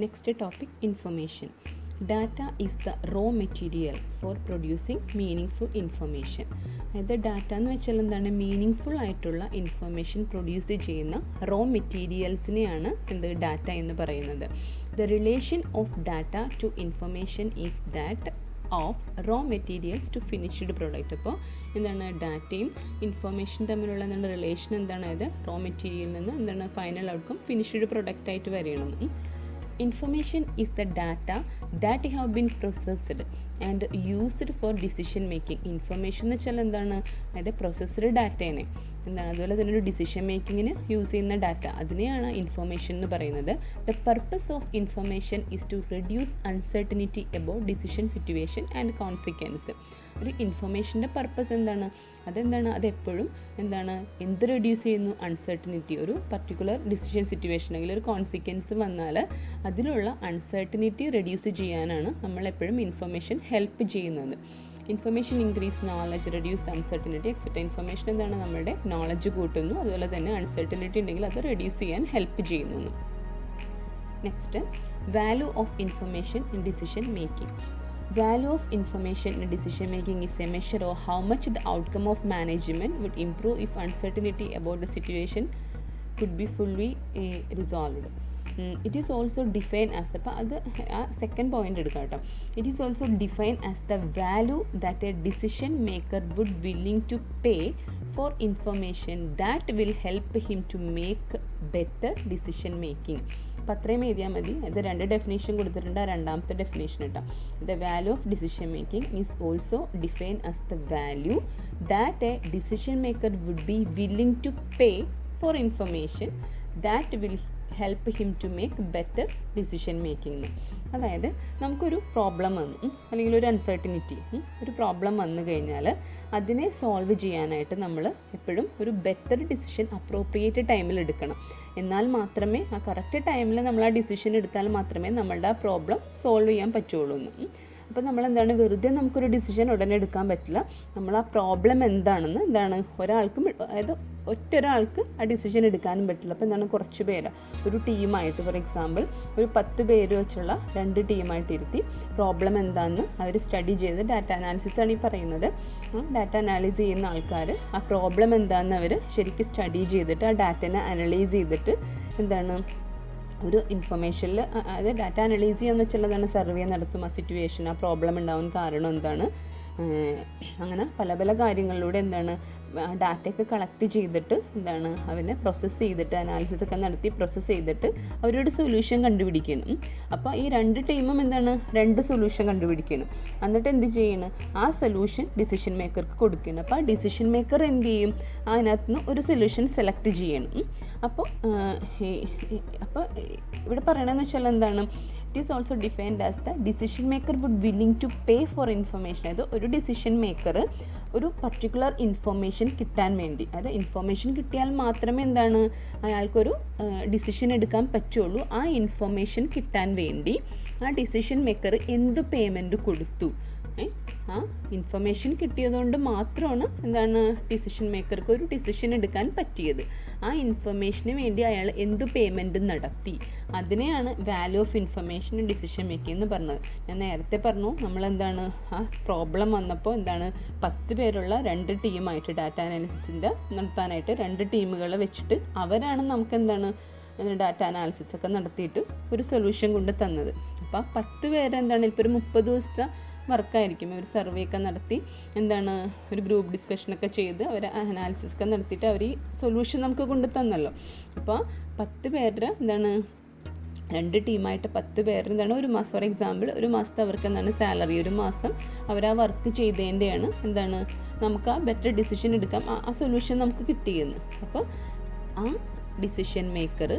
Next topic, information. Data is the raw material for producing meaningful information. അതായത് data എന്ന് വെച്ചാൽ എന്താണ്, meaning ആയിട്ടുള്ള ഇൻഫർമേഷൻ പ്രൊഡ്യൂസ് ചെയ്യുന്ന റോ മെറ്റീരിയൽസിനെയാണ് ഡാറ്റ എന്ന് പറയുന്നത്. The relation of data to information is that of raw materials to finished product. അപ്പോൾ എന്താണ്, ഡാറ്റയും ഇൻഫർമേഷൻ തമ്മിലുള്ള റിലേഷൻ എന്താണ്, അത് റോ മെറ്റീരിയലിൽ നിന്ന് ഫൈനൽ ഔട്ട്കം ഫിനിഷ്ഡ് പ്രൊഡക്റ്റ് ആയിട്ട് വരികയാണ്. Information is the data that have been processed and used for decision making. Information എന്ന് വെച്ചാൽ എന്താണ്, അതായത് പ്രോസസ്ഡ് ഡാറ്റയാണ് എന്താണ്, അതുപോലെ തന്നെ ഒരു ഡിസിഷൻ മേക്കിങ്ങിന് യൂസ് ചെയ്യുന്ന ഡാറ്റ, അതിനെയാണ് ഇൻഫർമേഷൻ എന്ന് പറയുന്നത്. The purpose of information is to reduce uncertainty about decision situation and consequence. ഒരു ഇൻഫർമേഷൻ്റെ പർപ്പസ് എന്താണ്, അതെപ്പോഴും എന്ത് റെഡ്യൂസ് ചെയ്യുന്നു, അൺസർട്ടനിറ്റി. ഒരു പർട്ടിക്കുലർ ഡിസിഷൻ സിറ്റുവേഷൻ അല്ലെങ്കിൽ ഒരു കോൺസിക്വൻസ് വന്നാൽ അതിലുള്ള അൺസർട്ടനിറ്റി റെഡ്യൂസ് ചെയ്യാനാണ് നമ്മളെപ്പോഴും ഇൻഫർമേഷൻ ഹെൽപ്പ് ചെയ്യുന്നത്. Information increase knowledge, reduce uncertainty etcetera. Information നമ്മുടെ നോളജ് കൂട്ടുന്നു, അതുപോലെ തന്നെ അൺസർട്ടനിറ്റി ഉണ്ടെങ്കിൽ അത് റെഡ്യൂസ് ചെയ്യാൻ ഹെൽപ്പ് ചെയ്യുന്നു. Next, value of information in decision making. Value of information in decision making is a measure of how much the outcome of management would improve if uncertainty about the situation could be fully resolved. It is also defined as the second point എടുക്കാം കേട്ടോ. It is also defined as the value that a decision maker would willing to pay for information that will help him to make better decision making. അപ്പോൾ അത്രയും എഴുതിയാൽ മതി. അത് രണ്ട് definition കൊടുത്തിട്ടുണ്ട്. രണ്ടാമത്തെ ഡെഫിനേഷൻ കേട്ടോ, the value of decision making is also define as the value that a decision maker would be willing to pay for information that will help him to make better decision making. അതായത് നമുക്കൊരു problem വന്നു, അല്ലെങ്കിൽ ഒരു uncertainty, ഒരു problem വന്നു കഴിഞ്ഞാൽ അതിനെ solve ചെയ്യാനായിട്ട് നമ്മൾ എപ്പോഴും ഒരു ബെറ്റർ ഡിസിഷൻ അപ്രോപ്രിയേറ്റ് ടൈമിൽ എടുക്കണം. എന്നാൽ മാത്രമേ ആ കറക്റ്റ് ടൈമിൽ നമ്മൾ ആ ഡിസിഷൻ എടുത്താൽ മാത്രമേ നമ്മളുടെ ആ പ്രോബ്ലം സോൾവ് ചെയ്യാൻ പറ്റുള്ളൂ. അപ്പോൾ വെറുതെ നമുക്കൊരു ഡിസിഷൻ ഉടനെ എടുക്കാൻ പറ്റില്ല. നമ്മൾ ആ പ്രോബ്ലം എന്താണെന്ന് ഒരാൾക്കും, അതായത് ഒറ്റൊരാൾക്ക് ആ ഡിസിഷൻ എടുക്കാനും പറ്റില്ല. അപ്പോൾ കുറച്ച് പേര് ഒരു ടീമായിട്ട്, ഫോർ എക്സാമ്പിൾ ഒരു 10 പേര് വെച്ചുള്ള 2 ടീമായിട്ട് ഇരുത്തി പ്രോബ്ലം എന്താണെന്ന് അവർ സ്റ്റഡി ചെയ്ത്, ഡാറ്റ അനാലിസിസ് ആണ് ഈ പറയുന്നത്. ഡാറ്റ അനാലിസ് ചെയ്യുന്ന ആൾക്കാർ ആ പ്രോബ്ലം എന്താണെന്ന് അവർ ശരിക്കും സ്റ്റഡി ചെയ്തിട്ട് ആ ഡാറ്റനെ അനലൈസ് ചെയ്തിട്ട് ഒരു ഇൻഫർമേഷനിൽ, അതായത് ഡാറ്റ അനലൈസ് ചെയ്യാന്ന് വെച്ചുള്ളതാണ് സർവേ നടത്തും, ആ സിറ്റുവേഷൻ, ആ പ്രോബ്ലം ഉണ്ടാവാൻ കാരണം എന്താണ്, അങ്ങനെ പല പല കാര്യങ്ങളിലൂടെ ഡാറ്റയൊക്കെ കളക്ട് ചെയ്തിട്ട് അവനെ പ്രോസസ്സ് ചെയ്തിട്ട് അനാലിസിസ് ഒക്കെ നടത്തി പ്രോസസ്സ് ചെയ്തിട്ട് അവരൊരു സൊല്യൂഷൻ കണ്ടുപിടിക്കണം. അപ്പോൾ ഈ 2 ടീമും 2 സൊല്യൂഷൻ കണ്ടുപിടിക്കണം. എന്നിട്ട് എന്ത് ചെയ്യണം, ആ സൊല്യൂഷൻ ഡിസിഷൻ മേക്കർക്ക് കൊടുക്കണം. അപ്പോൾ ആ ഡിസിഷൻ മേക്കർ എന്ത് ചെയ്യും, അതിനകത്ത് നിന്ന് ഒരു സൊല്യൂഷൻ സെലക്ട് ചെയ്യണം. അപ്പോൾ ഇവിടെ പറയണമെന്ന് വെച്ചാൽ it is also defined as the decision maker would willing to pay for information. അതായത് ഒരു ഡിസിഷൻ മേക്കർ ഒരു പർട്ടിക്കുലർ ഇൻഫർമേഷൻ കിട്ടാൻ വേണ്ടി, അതായത് ഇൻഫർമേഷൻ കിട്ടിയാൽ മാത്രമേ അയാൾക്കൊരു ഡിസിഷൻ എടുക്കാൻ പറ്റുള്ളൂ. ആ ഇൻഫർമേഷൻ കിട്ടാൻ വേണ്ടി ആ ഡിസിഷൻ മേക്കർ എന്ത് പേയ്മെൻറ്റ് കൊടുത്തു, ആ ഇൻഫർമേഷൻ കിട്ടിയതുകൊണ്ട് മാത്രമാണ് ഡിസിഷൻ മേക്കർക്ക് ഒരു ഡിസിഷൻ എടുക്കാൻ പറ്റിയത്. ആ ഇൻഫർമേഷന് വേണ്ടി അയാൾ എന്ത് പേയ്മെൻറ്റ് നടത്തി, അതിനെയാണ് value of information decision making എന്ന് പറഞ്ഞത്. ഞാൻ നേരത്തെ പറഞ്ഞു, ആ പ്രോബ്ലം വന്നപ്പോൾ 10 പേരുള്ള 2 ടീമായിട്ട് ഡാറ്റ അനാലിസിസിൻ്റെ നടത്താനായിട്ട് 2 ടീമുകളെ വെച്ചിട്ട് അവരാണ് നമുക്ക് ഡാറ്റ അനാലിസിസ് ഒക്കെ നടത്തിയിട്ട് ഒരു സൊല്യൂഷൻ കൊണ്ട് തന്നത്. അപ്പോൾ 10 പേര് ഇപ്പോൾ ഒരു 30 ദിവസത്തെ വർക്കായിരിക്കും. അവർ സർവേ ഒക്കെ നടത്തി ഒരു ഗ്രൂപ്പ് ഡിസ്കഷനൊക്കെ ചെയ്ത് അവർ അനാലിസിസ് ഒക്കെ നടത്തിയിട്ട് അവർ ഈ സൊല്യൂഷൻ നമുക്ക് കൊണ്ട് തന്നല്ലോ. അപ്പോൾ 10 പേരുടെ 2 ടീമായിട്ട് 10 പേര് ഒരു മാസം, ഫോർ എക്സാമ്പിൾ ഒരു മാസത്തെ അവർക്ക് സാലറി, ഒരു മാസം അവർ ആ വർക്ക് ചെയ്തതിൻ്റെയാണ് നമുക്ക് ആ ബെറ്റർ ഡിസിഷൻ എടുക്കാം, ആ സൊല്യൂഷൻ നമുക്ക് കിട്ടിയെന്ന്. അപ്പോൾ ആ ഡിസിഷൻ മേക്കർ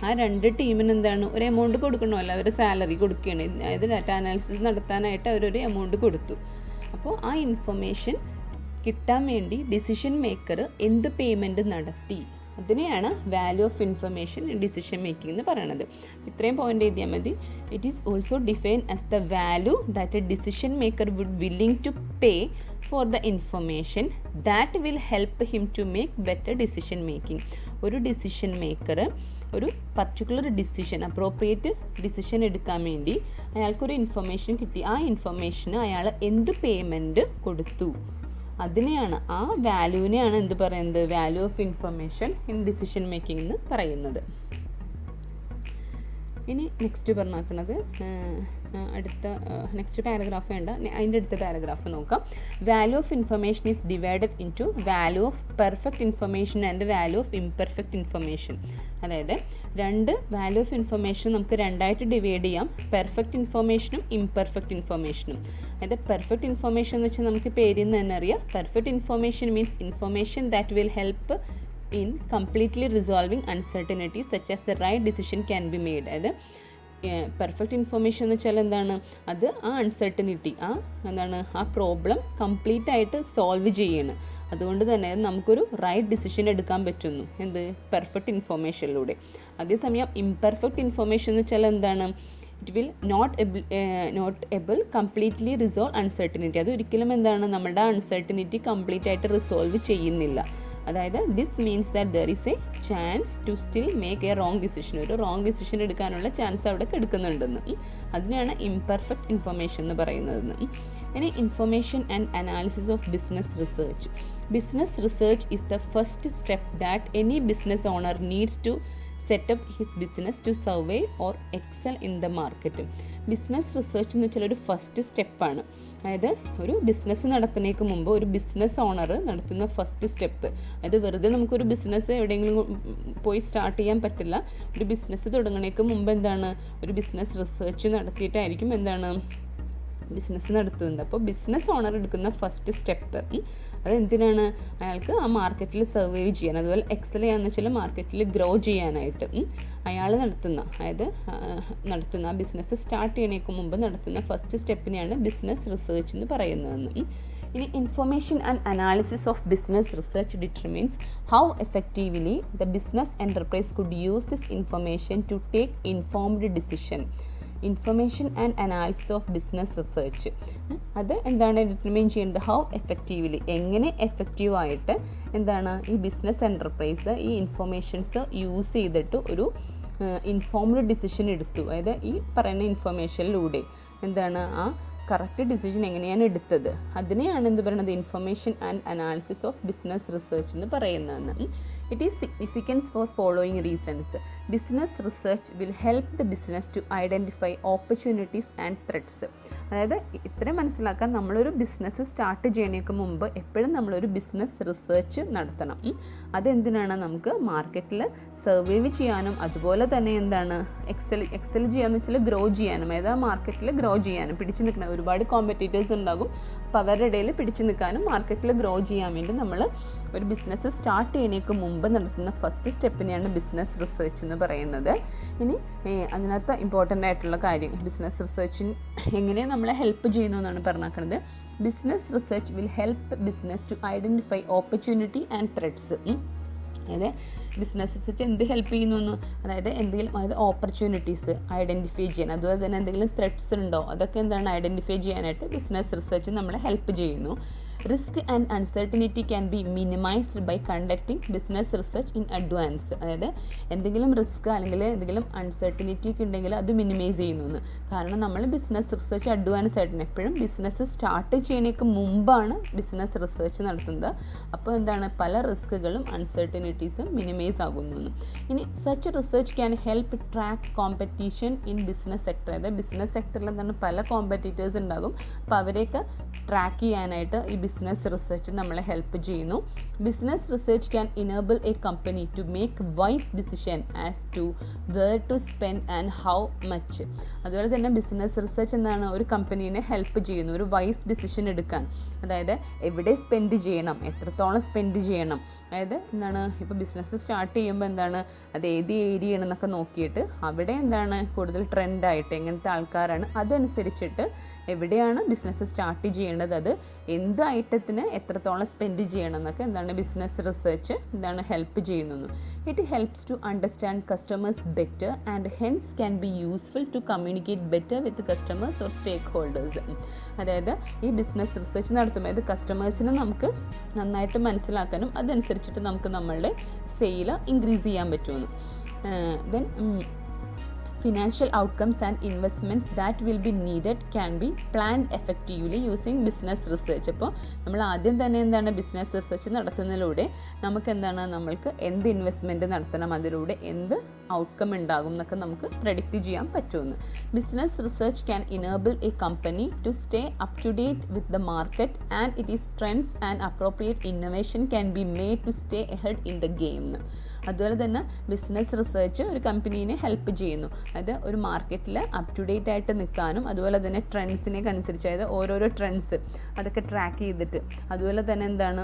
ആ 2 ടീമിന് ഒരു എമൗണ്ട് കൊടുക്കണമല്ലോ, അവർ സാലറി കൊടുക്കുകയാണ്. അതായത് ഡാറ്റ അനാലിസിസ് നടത്താനായിട്ട് അവരൊരു എമൗണ്ട് കൊടുത്തു. അപ്പോൾ ആ ഇൻഫർമേഷൻ കിട്ടാൻ വേണ്ടി ഡിസിഷൻ മേക്കർ എന്ത് പേയ്മെൻറ്റ് നടത്തി, അതിനെയാണ് value of information decision making എന്ന് പറയുന്നത്. ഇത്രയും പോയിന്റ് എഴുതിയാൽ മതി. It is also define as the value that a decision maker would willing to pay for the information that will help him to make better decision making. ഒരു decision maker ഒരു particular decision, appropriate decision എടുക്കാൻ വേണ്ടി അയാൾക്കൊരു information കിട്ടി. ആ ഇൻഫർമേഷന് അയാൾ എന്ത് payment കൊടുത്തു, അതിനെയാണ്, ആ വാല്യൂവിനെയാണ് എന്ത് പറയുന്നത്, value of information in decision making എന്ന് പറയുന്നത്. ഇനി നെക്സ്റ്റ് പറഞ്ഞാക്കുന്നത് അടുത്ത നെക്സ്റ്റ് പാരഗ്രാഫ് വേണ്ട, അതിൻ്റെ അടുത്ത പാരഗ്രാഫ് നോക്കാം. Value of information is divided into value of perfect information and value of imperfect information. അതായത് രണ്ട് വാല്യൂ ഓഫ് ഇൻഫർമേഷൻ നമുക്ക് രണ്ടായിട്ട് ഡിവൈഡ് ചെയ്യാം, പെർഫെക്റ്റ് ഇൻഫർമേഷനും ഇംപെർഫെക്റ്റ് ഇൻഫർമേഷനും. അതായത് പെർഫെക്റ്റ് ഇൻഫർമേഷൻ എന്ന് വെച്ചാൽ നമുക്ക് പേരിൽ നിന്ന് തന്നെ അറിയാം, perfect information means information that will help in completely resolving uncertainties such as the right decision can be made. അതായത് പെർഫെക്റ്റ് ഇൻഫർമേഷൻ എന്ന് വെച്ചാൽ എന്താണ്, അത് ആ അൺസർട്ടനിറ്റി, ആ പ്രോബ്ലം കംപ്ലീറ്റ് ആയിട്ട് സോൾവ് ചെയ്യണം. അതുകൊണ്ട് തന്നെ നമുക്കൊരു റൈറ്റ് ഡിസിഷൻ എടുക്കാൻ പറ്റുന്നു, എന്ത്, പെർഫെക്റ്റ് ഇൻഫർമേഷനിലൂടെ. അതേസമയം ഇംപെർഫെക്റ്റ് ഇൻഫർമേഷൻ എന്ന് വെച്ചാൽ എന്താണ്, it will not able completely resolve uncertainty. അത് ഒരിക്കലും എന്താണ്, നമ്മുടെ അൺസർട്ടനിറ്റി കംപ്ലീറ്റ് ആയിട്ട് റിസോൾവ് ചെയ്യുന്നില്ല. അതായത് this means that there is a chance to still make a wrong decision. ഒരു റോങ് ഡിസിഷൻ എടുക്കാനുള്ള ചാൻസ് അവിടെ എടുക്കുന്നുണ്ടെന്ന്. അതിനെയാണ് ഇംപെർഫെക്റ്റ് ഇൻഫർമേഷൻ എന്ന് പറയുന്നതെന്ന്. ഇനി information and analysis of business research. Business research is the first step that any business owner needs to set up his business to survive or excel in the market. Business research എന്ന് വെച്ചാൽ ഒരു first സ്റ്റെപ്പാണ്. അതായത് ഒരു business നടത്തുന്നതിന് മുമ്പ് ഒരു business owner നടത്തുന്ന ഫസ്റ്റ് സ്റ്റെപ്പ്, അതായത് വെറുതെ നമുക്കൊരു ബിസിനസ് എവിടെയെങ്കിലും പോയി സ്റ്റാർട്ട് ചെയ്യാൻ പറ്റില്ല. ഒരു ബിസിനസ് തുടങ്ങുന്നതിന് മുമ്പ് എന്താണ്, ഒരു ബിസിനസ് റിസർച്ച് നടത്തിയിട്ടായിരിക്കും എന്താണ് ബിസിനസ് നടത്തുന്നത്. അപ്പോൾ ബിസിനസ് ഓണർ എടുക്കുന്ന ഫസ്റ്റ് സ്റ്റെപ്പ് അതെന്തിനാണ്, അയാൾക്ക് ആ മാർക്കറ്റിൽ സർവൈവ് ചെയ്യാൻ, അതുപോലെ എക്സൽ ചെയ്യാന്ന് വെച്ചാൽ മാർക്കറ്റിൽ ഗ്രോ ചെയ്യാനായിട്ട് അയാൾ നടത്തുന്ന ആ ബിസിനസ് സ്റ്റാർട്ട് ചെയ്യണേക്ക് മുമ്പ് നടത്തുന്ന ഫസ്റ്റ് സ്റ്റെപ്പിനെയാണ് ബിസിനസ് റിസർച്ച് എന്ന് പറയുന്നതെന്ന്. ഇനി information and analysis of business research determines how effectively the business enterprise could use this information to take informed decision. Information and analysis of business research അത് എന്താണ് determine ചെയ്യുന്നത്, how effectively, എങ്ങനെ എഫക്റ്റീവായിട്ട് എന്താണ് ഈ ബിസിനസ് എൻ്റർപ്രൈസ് ഈ informations use ചെയ്തിട്ട് ഒരു ഇൻഫോംഡ് ഡിസിഷൻ എടുത്തു. അതായത് ഈ പറയുന്ന ഇൻഫർമേഷനിലൂടെ എന്താണ് ആ കറക്റ്റ് ഡിസിഷൻ എങ്ങനെയാണ് എടുത്തത്, അതിനെയാണ് എന്ത് പറയുന്നത്, information and analysis of business research എന്ന് പറയുന്നതെന്ന്. It is significant for following reasons. Business research will help the business to identify opportunities and threats. അതായത് ഇത്രയും മനസ്സിലാക്കാൻ നമ്മളൊരു ബിസിനസ് സ്റ്റാർട്ട് ചെയ്യുന്നതിന് മുമ്പ് എപ്പോഴും നമ്മളൊരു ബിസിനസ് റിസർച്ച് നടത്തണം. അതെന്തിനാണ്, നമുക്ക് മാർക്കറ്റിൽ സർവൈവ് ചെയ്യാനും അതുപോലെ തന്നെ എന്താണ് എക്സൽ ചെയ്യാന്ന് വെച്ചാൽ ഗ്രോ ചെയ്യാനും, അതായത് മാർക്കറ്റിൽ ഗ്രോ ചെയ്യാനും പിടിച്ചു നിൽക്കണം. ഒരുപാട് കോമ്പറ്റീറ്റേഴ്സ് ഉണ്ടാകും, അപ്പോൾ അവരുടെ ഇടയിൽ പിടിച്ചു നിൽക്കാനും മാർക്കറ്റിൽ ഗ്രോ ചെയ്യാൻ വേണ്ടി നമ്മൾ ഒരു ബിസിനസ് സ്റ്റാർട്ട് ചെയ്യുന്നതിന് മുമ്പ് നടത്തുന്ന ഫസ്റ്റ് സ്റ്റെപ്പിനെയാണ് ബിസിനസ് റിസർച്ച് എന്ന് പറയുന്നത്. ഇനി അതിനകത്ത് ഇമ്പോർട്ടൻ്റ് ആയിട്ടുള്ള കാര്യം, ബിസിനസ് റിസർച്ചിന് എങ്ങനെ നമ്മളെ ഹെൽപ്പ് ചെയ്യുന്നു എന്നാണ് പറഞ്ഞേക്കുന്നത്. Business research will help business to identify opportunity and threats. അതായത് ബിസിനസ് റിസർച്ച് എന്ത് ഹെൽപ്പ് ചെയ്യുന്നു, അതായത് ഓപ്പർച്യൂണിറ്റീസ് ഐഡൻറ്റിഫൈ ചെയ്യാൻ, അതുപോലെ തന്നെ എന്തെങ്കിലും ത്രെഡ്സ് ഉണ്ടോ അതൊക്കെ എന്താണ് ഐഡൻറ്റിഫൈ ചെയ്യാനായിട്ട് ബിസിനസ് റിസർച്ച് നമ്മളെ ഹെൽപ്പ് ചെയ്യുന്നു. Risk and uncertainty can be minimised by conducting business research in advance. അതായത് എന്തെങ്കിലും റിസ്ക് അല്ലെങ്കിൽ എന്തെങ്കിലും അൺസർട്ടനിറ്റി ഒക്കെ ഉണ്ടെങ്കിൽ അത് മിനിമൈസ് ചെയ്യുന്നു. കാരണം നമ്മൾ ബിസിനസ് റിസർച്ച് അഡ്വാൻസ് ആയിട്ടാണ്, എപ്പോഴും ബിസിനസ് സ്റ്റാർട്ട് ചെയ്യുന്നതിന് മുമ്പാണ് ബിസിനസ് റിസർച്ച് നടത്തുന്നത്. അപ്പോൾ എന്താണ് പല റിസ്കുകളും അൺസർട്ടനിറ്റീസും മിനിമൈസ് ആകുന്നു. ഇനി such research can help track competition in business sector. അതായത് ബിസിനസ് സെക്ടറിൽ എന്താണ് പല കോമ്പറ്റീറ്റേഴ്സ് ഉണ്ടാകും, അപ്പോൾ അവരെയൊക്കെ ട്രാക്ക് ചെയ്യാനായിട്ട് ഈ ബിസിനസ് റിസർച്ച് നമ്മളെ ഹെൽപ്പ് ചെയ്യുന്നു. Business research can enable a company to make wise decision as to where to spend and how much. അതുപോലെ തന്നെ ബിസിനസ് റിസർച്ച് എന്താണ് ഒരു കമ്പനീനെ ഹെൽപ്പ് ചെയ്യുന്നു ഒരു വൈസ് ഡിസിഷൻ എടുക്കാൻ. അതായത് എവിടെ സ്പെൻഡ് ചെയ്യണം, എത്രത്തോളം സ്പെൻഡ് ചെയ്യണം, അതായത് എന്താണ് ഇപ്പോൾ ബിസിനസ് സ്റ്റാർട്ട് ചെയ്യുമ്പോൾ എന്താണ് അത് ഏത് ഏരിയ ആണെന്നൊക്കെ നോക്കിയിട്ട് അവിടെ എന്താണ് കൂടുതൽ ട്രെൻഡായിട്ട് എങ്ങനത്തെ ആൾക്കാരാണ് അതനുസരിച്ചിട്ട് എവിടെയാണ് ബിസിനസ് സ്റ്റാർട്ട് ചെയ്യേണ്ടത്, അത് എന്ത് ഐറ്റത്തിന് എത്രത്തോളം സ്പെൻഡ് ചെയ്യണം എന്നൊക്കെ എന്താണ് ബിസിനസ് റിസർച്ച് എന്താണ് ഹെൽപ്പ് ചെയ്യുന്നു. It helps to understand customers better and hence can be useful to communicate better with customers or stakeholders. അതായത് ഈ ബിസിനസ് റിസർച്ച് നടത്തുമ്പോൾ ഇത് കസ്റ്റമേഴ്സിനെ നമുക്ക് നന്നായിട്ട് മനസ്സിലാക്കാനും അതനുസരിച്ചിട്ട് നമുക്ക് നമ്മളുടെ സെയിൽ ഇൻക്രീസ് ചെയ്യാൻ പറ്റുമെന്ന്. then financial outcomes and investments that will be needed can be planned effectively using business research. അപ്പോൾ നമ്മൾ ആദ്യം തന്നെ എന്താണ് ബിസിനസ് റിസർച്ച് നടത്തുന്നതിലൂടെ നമുക്ക് എന്താണ് നമ്മൾക്ക് എന്ത് ഇൻവെസ്റ്റ്മെൻറ്റ് നടത്തണം, അതിലൂടെ എന്ത് ഔട്ട്കം ഉണ്ടാകും എന്നൊക്കെ നമുക്ക് പ്രെഡിക്റ്റ് ചെയ്യാൻ പറ്റുമെന്ന്. Business research can enable a company to stay up to date with the market and it is trends and appropriate innovation can be made to stay ahead in the game. അതുപോലെ തന്നെ business research ഒരു കമ്പനീനെ help ചെയ്യുന്നു. അത് ഒരു മാർക്കറ്റിൽ up to date ആയിട്ട് നിൽക്കാനും, അതുപോലെ തന്നെ ട്രെൻഡ്സിനൊക്കെ അനുസരിച്ച്, അതായത് ഓരോരോ ട്രെൻഡ്സ് അതൊക്കെ ട്രാക്ക് ചെയ്തിട്ട്, അതുപോലെ തന്നെ എന്താണ്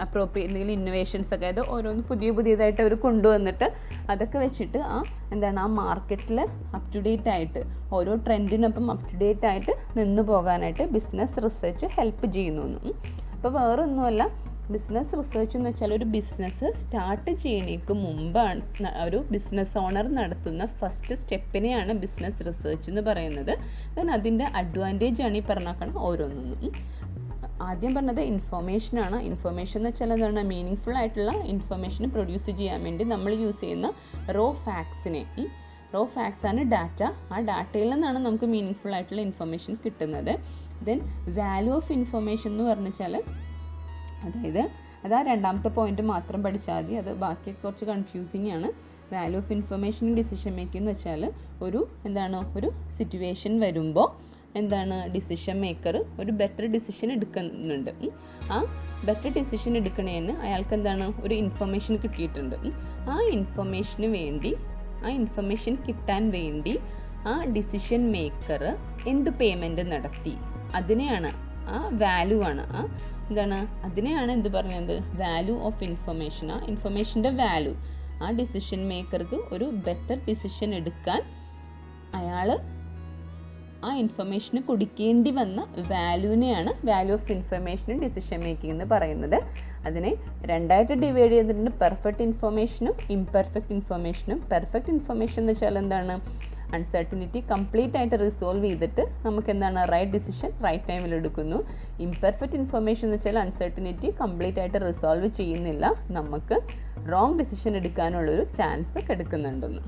അപ്രോപ്രിയേറ്റ് എന്തെങ്കിലും ഇന്നോവേഷൻസ് ഒക്കെ, അതായത് ഓരോന്ന് പുതിയതായിട്ട് അവർ കൊണ്ടുവന്നിട്ട് അതൊക്കെ വെച്ചിട്ട് ആ മാർക്കറ്റിൽ അപ് ടു ഡേറ്റ് ആയിട്ട് ഓരോ ട്രെൻഡിനൊപ്പം അപ് ടു ഡേറ്റ് ആയിട്ട് നിന്ന് പോകാനായിട്ട് ബിസിനസ് റിസർച്ച് ഹെൽപ്പ് ചെയ്യുന്നു. അപ്പോൾ വേറൊന്നുമല്ല, ബിസിനസ് റിസർച്ച് എന്ന് വെച്ചാൽ ഒരു ബിസിനസ് സ്റ്റാർട്ട് ചെയ്യുന്നതിന് മുമ്പാണ് ഒരു ബിസിനസ് ഓണർ നടത്തുന്ന ഫസ്റ്റ് സ്റ്റെപ്പിനെയാണ് ബിസിനസ് റിസർച്ച് എന്ന് പറയുന്നത്. ദെൻ അതിൻ്റെ അഡ്വാൻറ്റേജാണ് ഈ പറഞ്ഞാക്കണം ഓരോന്നൊന്നും. ആദ്യം പറഞ്ഞത് ഇൻഫോർമേഷനാണ്. ഇൻഫോർമേഷൻ എന്ന് വെച്ചാൽ എന്താണ്, മീനിങ് ആയിട്ടുള്ള ഇൻഫോർമേഷൻ പ്രൊഡ്യൂസ് ചെയ്യാൻ വേണ്ടി നമ്മൾ യൂസ് ചെയ്യുന്ന റോ ഫാക്ട്സ് ആണ് ഡാറ്റ. ആ ഡാറ്റയിൽ നിന്നാണ് നമുക്ക് മീനിങ് ആയിട്ടുള്ള ഇൻഫോർമേഷൻ കിട്ടുന്നത്. ദെൻ വാല്യൂ ഓഫ് ഇൻഫോർമേഷൻ എന്ന് പറഞ്ഞാൽ, അതായത് അതാ രണ്ടാമത്തെ പോയിന്റ് മാത്രം പഠിച്ചാൽ മതി, അത് ബാക്കി കുറച്ച് കൺഫ്യൂസിങ് ആണ്. Value of information decision making എന്ന് വെച്ചാൽ ഒരു സിറ്റുവേഷൻ വരുമ്പോൾ ഡിസിഷൻ മേക്കർ ഒരു ബെറ്റർ ഡിസിഷൻ എടുക്കുന്നുണ്ട്. ആ ബെറ്റർ ഡിസിഷൻ എടുക്കണേന്ന് അയാൾക്ക് ഒരു ഇൻഫർമേഷൻ കിട്ടിയിട്ടുണ്ട്. ആ ഇൻഫർമേഷൻ കിട്ടാൻ വേണ്ടി ആ ഡിസിഷൻ മേക്കർ എന്ത് പേയ്മെൻറ്റ് നടത്തി, അതിനെയാണ് ആ വാല്യൂ ആണ് അതിനെയാണ് എന്ത് പറയുന്നത്, വാല്യൂ ഓഫ് ഇൻഫർമേഷൻ. ആ ഇൻഫർമേഷൻ്റെ വാല്യൂ, ആ ഡിസിഷൻ മേക്കർക്ക് ഒരു ബെറ്റർ ഡിസിഷൻ എടുക്കാൻ അയാൾ ആ ഇൻഫർമേഷന് കൊടുക്കേണ്ടി വന്ന വാല്യൂവിനെയാണ് വാല്യൂ ഓഫ് ഇൻഫർമേഷനും ഡിസിഷൻ മേക്കിംഗ് എന്ന് പറയുന്നത്. അതിനെ രണ്ടായിട്ട് ഡിവൈഡ് ചെയ്തിട്ടുണ്ട്, പെർഫെക്റ്റ് ഇൻഫർമേഷനും ഇംപെർഫെക്റ്റ് ഇൻഫർമേഷനും. പെർഫെക്റ്റ് ഇൻഫർമേഷൻ എന്ന് വെച്ചാൽ അൺസർട്ടനിറ്റി കംപ്ലീറ്റ് ആയിട്ട് റിസോൾവ് ചെയ്തിട്ട് നമുക്ക് റൈറ്റ് ഡിസിഷൻ റൈറ്റ് ടൈമിൽ എടുക്കുന്നു. ഇംപെർഫെക്റ്റ് ഇൻഫർമേഷൻ എന്ന് വെച്ചാൽ അൺസർട്ടനിറ്റി കംപ്ലീറ്റ് ആയിട്ട് റിസോൾവ് ചെയ്യുന്നില്ല, നമുക്ക് റോങ് ഡിസിഷൻ എടുക്കാനുള്ളൊരു ചാൻസ് എടുക്കുന്നുണ്ടെന്ന്.